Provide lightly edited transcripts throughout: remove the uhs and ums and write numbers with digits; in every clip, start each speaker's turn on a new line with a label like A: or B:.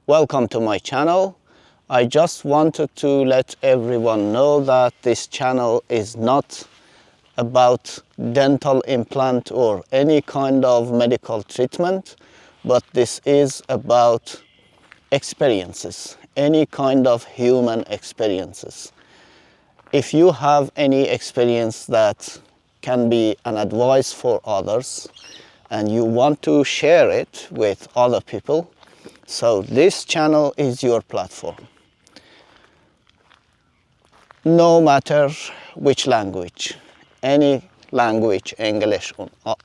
A: Welcome to my channel. I just wanted to let everyone know that this channel is not about dental implant or any kind of medical treatment, but this is about experiences, any kind of human experiences. If you have any experience that can be an advice for others and you want to share it with other people, so this channel is your platform. No matter which language, any language, English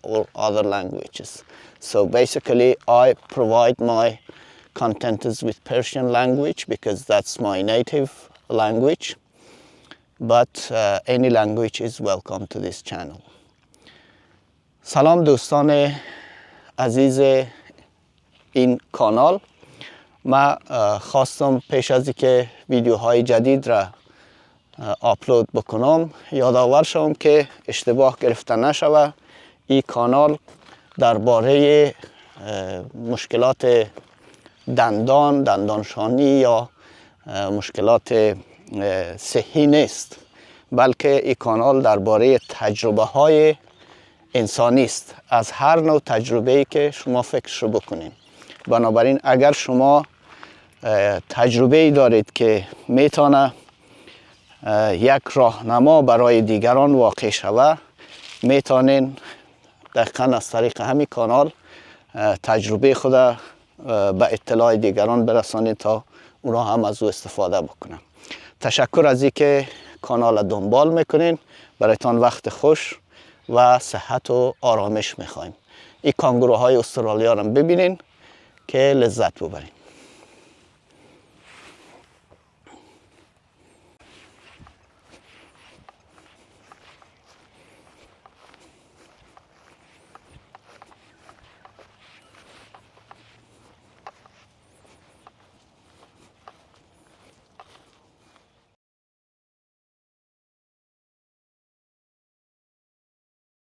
A: or other languages. So basically I provide my content is with Persian language because that's my native language, but any language is welcome to this channel. سلام دوستان عزیز این کانال. من خواستم پیش از اینکه ویدیوهای جدید را آپلود بکنم یادآور شوم که اشتباه گرفته نشوه. این کانال درباره مشکلات دندانشانی یا مشکلات صحی نیست، بلکه این کانال درباره تجربه های انسانی است، از هر نوع تجربه‌ای که شما فکرشو بکنین. بنابراین اگر شما تجربه‌ای دارید که میتونه یک راهنما برای دیگران واقع شود، میتونین دقیقاً از طریق همین کانال تجربه خود به اطلاع دیگران برسانید تا اونا هم از او استفاده بکنن. تشکر از اینکه کانال دنبال میکنین. برایتان وقت خوش و صحت و آرامش میخوایم. این کانگوروهای استرالیا رو ببینین که لذت ببرین.